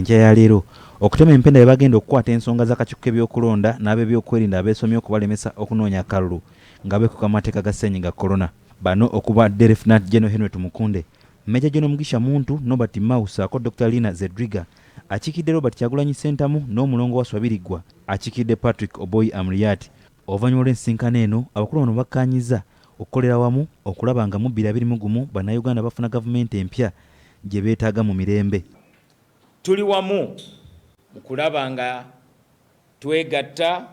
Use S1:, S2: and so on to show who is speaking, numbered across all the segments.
S1: enkya ya leero okutema empenda bye bagenda okukwata ensonga z'akakiiko k'ebyokulonda n'ab'ebyokwerinda abeesomye okubalemesa okunoonya akalulu nga beekuka amateeka ga ssennyiga korona. Bano okubadde Lieutenant General Henry Tumukunde, Major General Mugisha Muntu, Norbert Mausa ko Dr. Lina Zedriga, akiikidde Robert Kyagulanyi Ssentamu n'omulongo wa Swabirigwa, akiikidde Patrick Oboy Amriat. Oluvannyuma lw'ensinkano eno abakulu bano bakkaanyizza okukolera wamu okulaba nga mu 2021 bannayuganda bafuna gavumenti empya gye beetaaga mu mirembe.
S2: Tuli wamu mu kulaba nga twegatta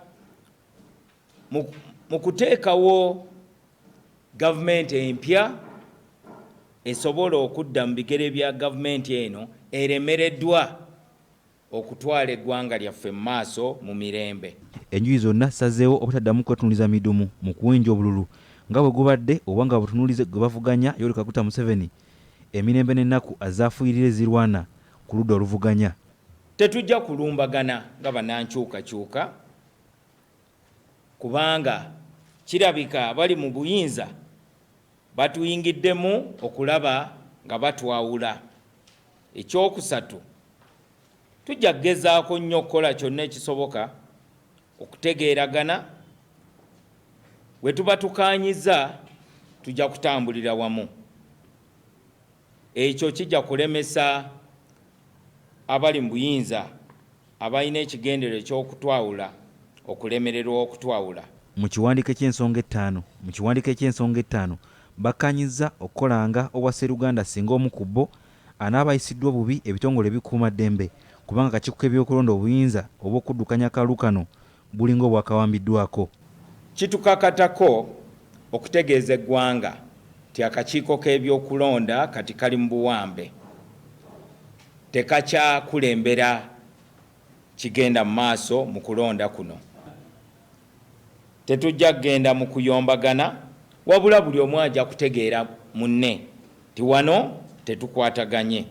S2: mu kuteekawo gavumenti empya esobola okudda mu bigere bya gavumenti eno eremereddwa okutwala eggwanga lyaffe mu maaso mu mirembe.
S1: Enjuyi zonna ssazeewo obutaddamu kwetunuliza midumu mu kuwenja obululu nga bwe gubadde oba nga butunulize gwe bavuganya Yoweri Kaguta Museveni emirembe n'ennaku azaafuuyirira ezirwana ku ludda oluvuganya.
S2: Tetujja kulumbagana nga bannankyukakyuka kubanga kirabika bali mu buyinza batuyingiddemu okulaba nga batwawula. Ekyokusatu, tujja kugezaako nnyo okukola kyonna ekisoboka okutegeeragana. Bwe tuba tukaanyiza tujja kutambulira wamu. Ekyo kijja kulemesa abali mu buyinza abalina ekigendero eky'okutwawula okulemererwa okutwawula.
S1: Mu kiwandiiko eky'ensonga ettaano bakkaanyizza okukolanga obwa Sseruganda singa omu ku bo anaaba ayisiddwa bubi ebitongole ebikuuma ddembe kubanga akakiiko k'ebyokulonda obuyinza obw'okuddukanya akalulu kano bulinga obwakawambiddwako.
S2: Kitukakatako okutegeeza eggwanga nti akakiiko k'ebyokulonda kati kali mu buwambe, tekakyakulembera kigenda mu maaso mu kulonda kuno. Tetujja kugenda mu kuyombagana, wabula buli omu ajja kutegeera munne ti wano tetukwataganye.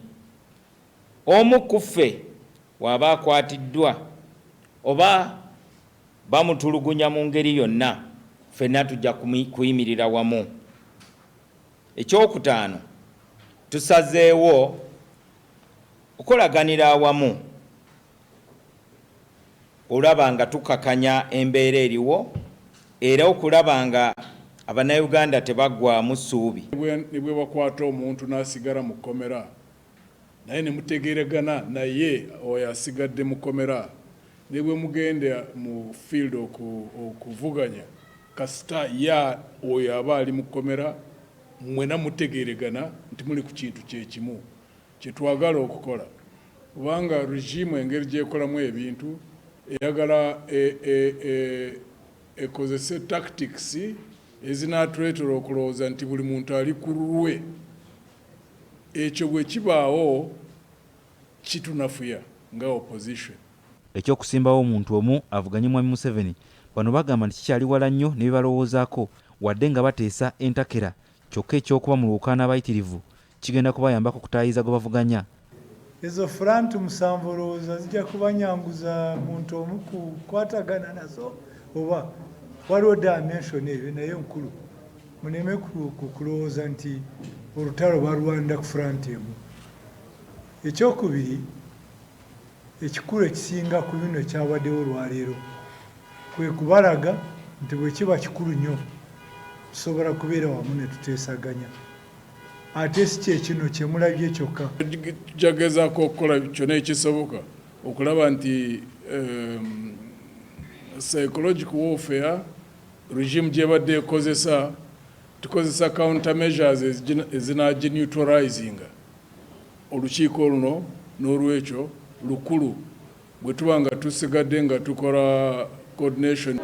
S2: Omu ku ffe waba akwatiddwa oba bamutulugunya mu ngeri yonna, ffenna tujja kuyimirira wamu. Ekyokutaano, tusazeewo okolaganira awamu olaba nga tukakanya embeera eriwo era okulaba nga Abannayuganda tebaggwaamu ssuubi.
S3: Ne bwe bakwata omuntu n'asigala mu kkomera naye ne mutegeeragana naye oyo asigadde mu kkomera, ne bwe mugenda mu field okuvuganya kasita ya oyo aba ali mu kkomera, mwena mutegeeregana nti muli ku kintu kyekimu kye twagala okukola. Kubanga regimu engeri gyekolamu ebintu eyagala ekozese tactics ezinaatuleetera okulowooza nti buli muntu ali ku lulwe. Ekyo bwe kibaawo kitunafuya nga opposition.
S1: Ekyokusimbawo omuntu omu avuganye Mwami Museveni bano bagamba nti kikyali wala nnyo ne bibalowoozaako wadde nga bateesa entakera, kyokka ekyokuba mu lwokaana abayitirivu kigenda kubayambako okutaayiza gwe bavuganya.
S4: Ezo front musanvu olowooza zijja kubanyanguza muntu omu kukwatagana nazo oba waliwo dimension ebyo naye nkulu muneme kulowooza nti olutalo balwanda ku front emu. Ekyokubiri, ekikulu ekisinga ku bino kyabaddewo olwaleero kwe kubalaga nti bwe kiba kikulu nnyo tusobola kubeera wamu ne tuteesaganya. Ate si kyekino kye mulabye kyokka.
S3: Tujagezaako okukola kyonna ekisoboka okulaba nti psychological warfare regime gyebadde ekozesa, tukozesa counter measures ezinagineutralizinga olukiiko luno. N'olwekyo lukulu bwe tuba nga tusigadde nga tukola coordination.